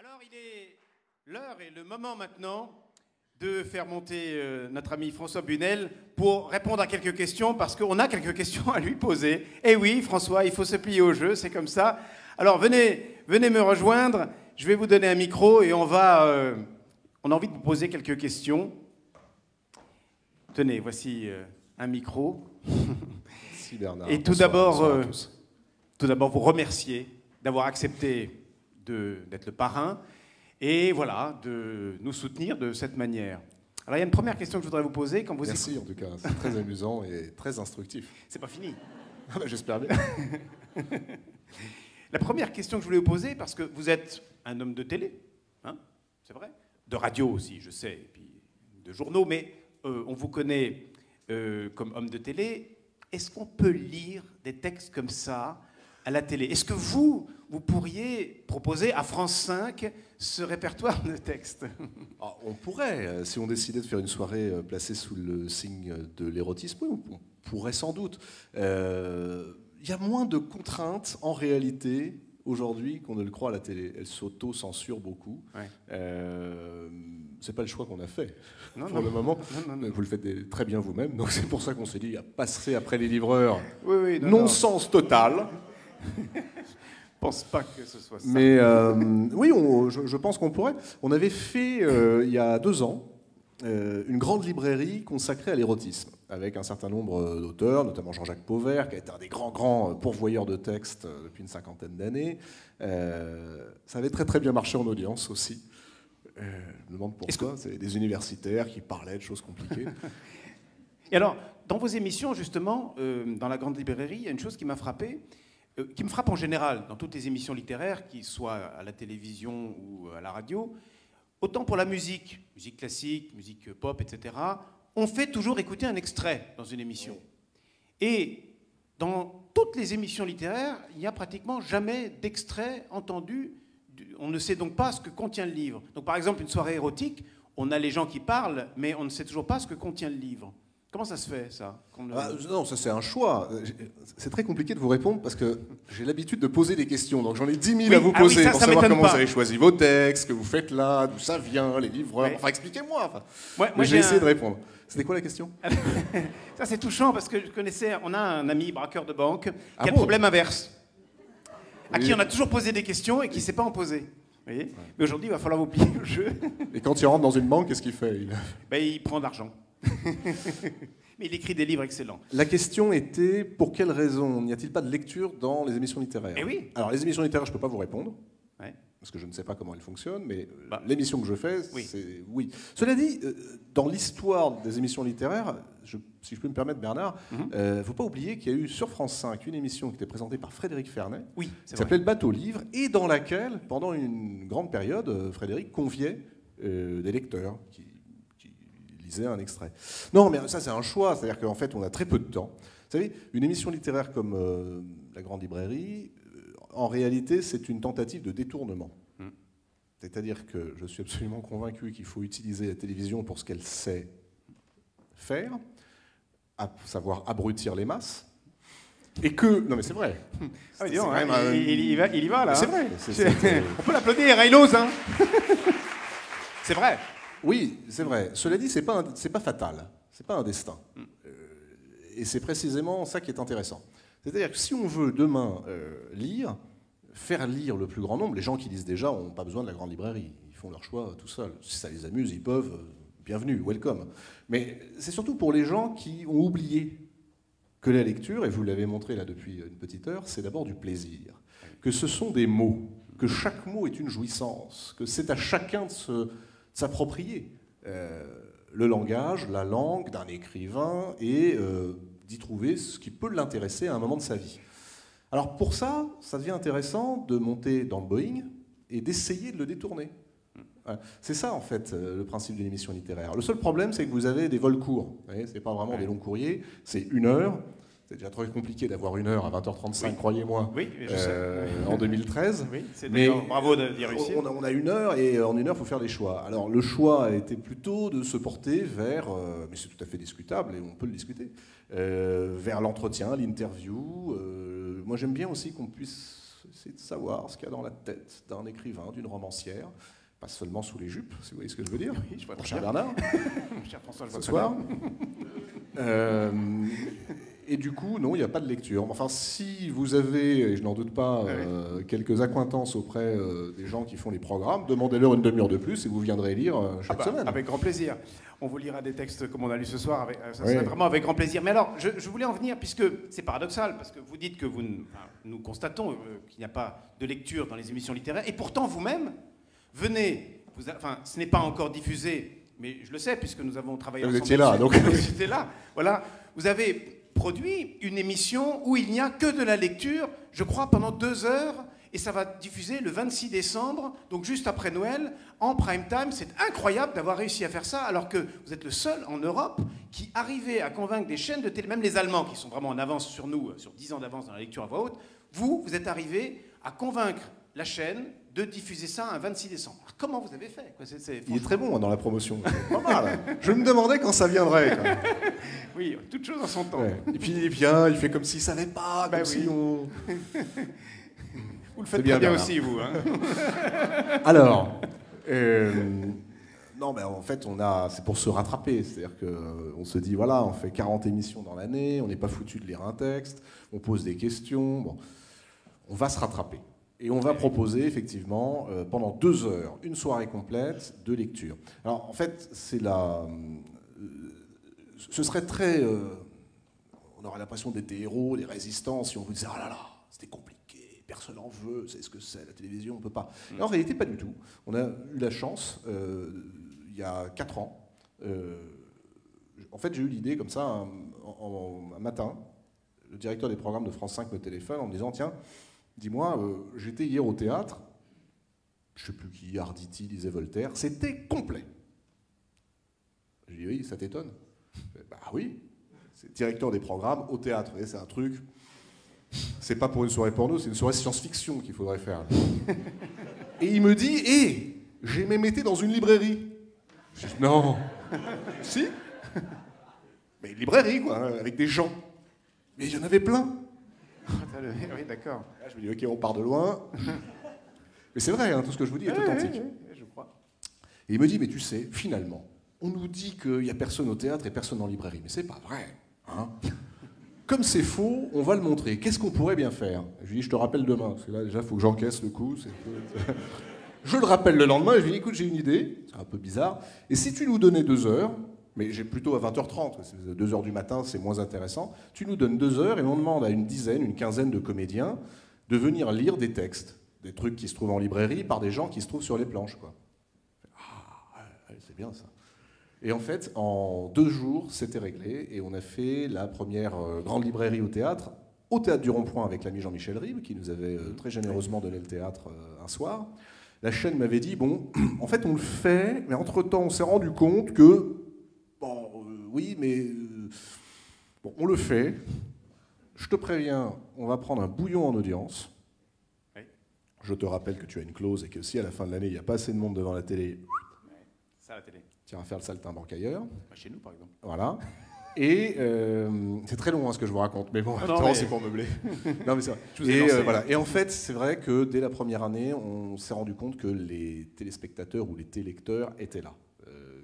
Alors, il est l'heure et le moment maintenant de faire monter notre ami François Bunel pour répondre à quelques questions, parce qu'on a quelques questions à lui poser. Et oui, François, il faut se plier au jeu, c'est comme ça. Alors, venez me rejoindre, je vais vous donner un micro et on a envie de vous poser quelques questions. Tenez, voici un micro. Merci Bernard. Et tout d'abord, vous remercier d'avoir accepté d'être le parrain et voilà, de nous soutenir de cette manière. Alors il y a une première question que je voudrais vous poser. Quand vous Merci en tout cas, c'est très amusant et très instructif. C'est pas fini. Ah bah, j'espère bien. La première question que je voulais vous poser, parce que vous êtes un homme de télé, hein, c'est vrai, de radio aussi, je sais, et puis de journaux, mais on vous connaît comme homme de télé. Est-ce qu'on peut lire des textes comme ça à la télé? Est-ce que vous pourriez proposer à France 5 ce répertoire de textes? On pourrait, si on décidait de faire une soirée placée sous le signe de l'érotisme, oui, on pourrait sans doute. Il y a moins de contraintes en réalité aujourd'hui qu'on ne le croit à la télé. Elle s'auto-censure beaucoup. Ouais. C'est pas le choix qu'on a fait pour le moment. Non. Vous le faites très bien vous-même, donc c'est pour ça qu'on s'est dit passer après les livreurs. Oui, non-sens total. Je pense pas que ce soit ça. Mais oui, je pense qu'on pourrait. On avait fait, il y a 2 ans, une grande librairie consacrée à l'érotisme, avec un certain nombre d'auteurs, notamment Jean-Jacques Pauvert, qui a été un des grands pourvoyeurs de textes depuis une 50aine d'années. Ça avait très bien marché en audience aussi. Je me demande pourquoi. C'est des universitaires qui parlaient de choses compliquées. Et alors, dans vos émissions, justement, dans la grande librairie, il y a une chose qui m'a frappé, qui me frappe en général dans toutes les émissions littéraires, qu'ils soient à la télévision ou à la radio. Autant pour la musique classique, musique pop, etc., on fait toujours écouter un extrait dans une émission. Et dans toutes les émissions littéraires, il n'y a pratiquement jamais d'extrait entendu. On ne sait donc pas ce que contient le livre. Donc par exemple, une soirée érotique, on a les gens qui parlent, mais on ne sait toujours pas ce que contient le livre. Comment ça se fait, ça? Non, ça c'est un choix. C'est très compliqué de vous répondre parce que j'ai l'habitude de poser des questions. Donc j'en ai 10 000 à vous poser pour savoir comment vous avez choisi vos textes, ce que vous faites là, d'où ça vient, les livreurs. Enfin, expliquez-moi. Moi j'ai essayé de répondre. C'était quoi la question? Ça c'est touchant parce que on a un ami braqueur de banque qui a le problème inverse. À qui on a toujours posé des questions et qui ne sait pas en poser. Vous voyez? Mais aujourd'hui, il va falloir vous plier au jeu. Et quand il rentre dans une banque, qu'est-ce qu'il fait? Il prend de l'argent. Mais il écrit des livres excellents. La question était, pour quelle raison n'y a-t-il pas de lecture dans les émissions littéraires? Eh oui. Alors, les émissions littéraires, je ne peux pas vous répondre, parce que je ne sais pas comment elles fonctionnent, mais l'émission que je fais, c'est oui. Cela dit, dans l'histoire des émissions littéraires, si je peux me permettre, Bernard, il ne faut pas oublier qu'il y a eu sur France 5 une émission qui était présentée par Frédéric Fernet, qui s'appelait Le Bateau-Livre, et dans laquelle, pendant une grande période, Frédéric conviait des lecteurs qui lisait un extrait. Non, mais ça, c'est un choix. C'est-à-dire qu'en fait, on a très peu de temps. Vous savez, une émission littéraire comme La Grande Librairie, en réalité, c'est une tentative de détournement. C'est-à-dire que je suis absolument convaincu qu'il faut utiliser la télévision pour ce qu'elle sait faire, à savoir abrutir les masses, et que... Non, mais c'est vrai. Il y va, là. C'est vrai. On peut l'applaudir, il ose, hein. C'est vrai. Oui, c'est vrai. Cela dit, c'est pas fatal. C'est pas un destin. Et c'est précisément ça qui est intéressant. C'est-à-dire que si on veut demain faire lire le plus grand nombre, les gens qui lisent déjà n'ont pas besoin de la grande librairie. Ils font leur choix tout seuls. Si ça les amuse, ils peuvent. Bienvenue, welcome. Mais c'est surtout pour les gens qui ont oublié que la lecture, et vous l'avez montré là depuis une petite heure, c'est d'abord du plaisir. Que ce sont des mots. Que chaque mot est une jouissance. Que c'est à chacun de s'approprier le langage, la langue d'un écrivain et d'y trouver ce qui peut l'intéresser à un moment de sa vie. Alors pour ça, ça devient intéressant de monter dans le Boeing et d'essayer de le détourner. C'est ça en fait le principe d'une émission littéraire. Le seul problème, c'est que vous avez des vols courts. C'est pas vraiment des longs courriers, c'est 1 heure. C'est déjà très compliqué d'avoir 1 heure à 20h35, croyez-moi, en 2013. Oui, mais bravo d'y réussir. On a 1 heure et en 1 heure, il faut faire des choix. Alors le choix a été plutôt de se porter vers, mais c'est tout à fait discutable et on peut le discuter, vers l'entretien, l'interview. Moi j'aime bien aussi qu'on puisse c'est de savoir ce qu'il y a dans la tête d'un écrivain, d'une romancière, pas seulement sous les jupes, si vous voyez ce que je veux dire. Oui, je vois très cher bien. Bernard, Cher François, je vois ce très soir. bien. Et du coup, non, il n'y a pas de lecture. Enfin, si vous avez, et je n'en doute pas, quelques accointances auprès des gens qui font les programmes, demandez-leur une demi-heure de plus et vous viendrez lire chaque semaine. Avec grand plaisir. On vous lira des textes comme on a lu ce soir, ça Oui. serait vraiment avec grand plaisir. Mais alors, je voulais en venir, puisque c'est paradoxal, parce que vous dites que nous constatons qu'il n'y a pas de lecture dans les émissions littéraires, et pourtant vous-même, venez, ce n'est pas encore diffusé, mais je le sais, puisque nous avons travaillé Vous ensemble. étiez là, donc. Vous étiez là, voilà. Vous avez produit une émission où il n'y a que de la lecture, je crois, pendant 2 heures, et ça va diffuser le 26 décembre, donc juste après Noël, en prime time. C'est incroyable d'avoir réussi à faire ça, alors que vous êtes le seul en Europe qui arrivait à convaincre des chaînes de télé, même les Allemands, qui sont vraiment en avance sur nous, sur 10 ans d'avance dans la lecture à voix haute. Vous êtes arrivé à convaincre la chaîne de diffuser ça un 26 décembre. Alors, comment vous avez fait, quoi? Il est très bon dans la promotion. Pas mal. Je me demandais quand ça viendrait. Quoi. Oui, toute chose en son temps. Ouais. Et puis il vient, il fait comme s'il savait pas, comme si on... Vous le faites bien, très bien Bernard. aussi, vous. Hein. Alors, non, mais en fait, c'est pour se rattraper. C'est-à-dire qu'on se dit, voilà, on fait 40 émissions dans l'année, on n'est pas foutu de lire un texte, on pose des questions. Bon, on va se rattraper. Et on va proposer, effectivement, pendant 2 heures, une soirée complète de lecture. Alors, en fait, ce serait très... on aurait l'impression d'être des héros, des résistants, si on vous disait, oh là là, c'était compliqué. Personne n'en veut, c'est ce que c'est, la télévision, on ne peut pas. Et en réalité, pas du tout. On a eu la chance, il y a 4 ans, en fait, j'ai eu l'idée comme ça, un matin, le directeur des programmes de France 5 me téléphone en me disant, tiens, dis-moi, j'étais hier au théâtre, je ne sais plus qui, Arditi disait Voltaire, c'était complet. Je dis, oui, ça t'étonne? Bah oui, c'est directeur des programmes au théâtre, vous voyez, c'est un truc... C'est pas pour une soirée porno, c'est une soirée science-fiction qu'il faudrait faire. Et il me dit, j'ai même été dans une librairie. Je dis, non. Si. Mais une librairie, quoi, avec des gens. Mais il y en avait plein. Oui, d'accord. Là, je me dis, ok, on part de loin. Mais c'est vrai, hein, tout ce que je vous dis est authentique. Oui, je crois. Et il me dit, mais tu sais, finalement, on nous dit qu'il n'y a personne au théâtre et personne en librairie. Mais c'est pas vrai. Hein. Comme c'est faux, on va le montrer. Qu'est-ce qu'on pourrait bien faire? Je lui dis, je te rappelle demain. Parce que là, déjà, il faut que j'encaisse le coup. Je le rappelle le lendemain et je lui dis, écoute, j'ai une idée. C'est un peu bizarre. Et si tu nous donnais 2 heures, mais j'ai plutôt à 20h30, 2 heures du matin, c'est moins intéressant. Tu nous donnes 2 heures et on demande à une dizaine, une quinzaine de comédiens de venir lire des textes, des trucs qui se trouvent en librairie par des gens qui se trouvent sur les planches, quoi. Ah, c'est bien ça. Et en fait, en 2 jours, c'était réglé et on a fait la première grande librairie au théâtre du Rond-Point avec l'ami Jean-Michel Ribes, qui nous avait très généreusement donné le théâtre un soir. La chaîne m'avait dit, bon, en fait, on le fait, mais entre-temps, on s'est rendu compte que, bon, oui, mais bon, on le fait. Je te préviens, on va prendre un bouillon en audience. Oui. Je te rappelle que tu as une clause et que si à la fin de l'année, il n'y a pas assez de monde devant la télé, Ça, à la télé. tu iras faire le saltimbanque ailleurs. Chez nous, par exemple. Voilà. Et c'est très long ce que je vous raconte, mais bon, Non, mais... c'est pour meubler. Non, mais c'est vrai. Je vous ai lancé. Voilà. Et en fait, c'est vrai que dès la première année, on s'est rendu compte que les téléspectateurs ou les télélecteurs étaient là.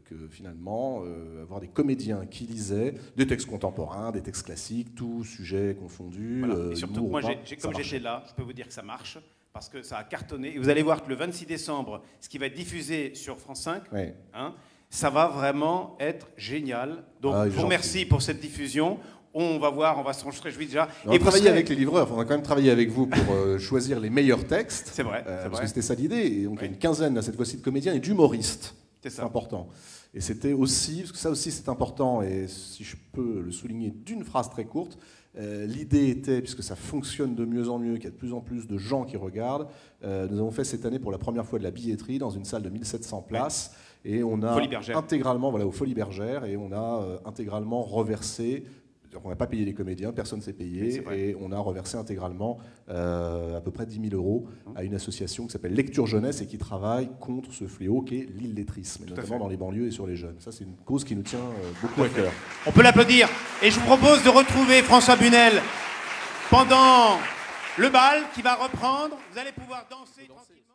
Que finalement, avoir des comédiens qui lisaient des textes contemporains, des textes classiques, tout sujet confondu. Voilà. Et surtout, moi, comme j'étais là, je peux vous dire que ça marche, parce que ça a cartonné. Et vous allez voir que le 26 décembre, ce qui va être diffusé sur France 5, Ouais. Hein, ça va vraiment être génial. Donc, je vous remercie pour cette diffusion. On va voir, on se réjouit déjà. On a travaillé avec les livreurs, on a quand même travaillé avec vous pour choisir les meilleurs textes. C'est vrai. Parce que c'était ça l'idée. Et donc, il y a une quinzaine, là, cette fois-ci, de comédiens et d'humoristes. C'est important. Et c'était aussi, parce que ça aussi c'est important, et si je peux le souligner d'une phrase très courte, l'idée était, puisque ça fonctionne de mieux en mieux, qu'il y a de plus en plus de gens qui regardent, nous avons fait cette année pour la première fois de la billetterie dans une salle de 1700 places, et on a intégralement, voilà, au Folies Bergères, et on a intégralement reversé. On n'a pas payé les comédiens, personne ne s'est payé, et on a reversé intégralement à peu près 10 000 euros à une association qui s'appelle Lecture Jeunesse et qui travaille contre ce fléau qui est l'illettrisme, notamment dans les banlieues et sur les jeunes. Ça, c'est une cause qui nous tient beaucoup à cœur. On peut l'applaudir. Et je vous propose de retrouver François Bunel pendant Le bal qui va reprendre. Vous allez pouvoir danser tranquillement.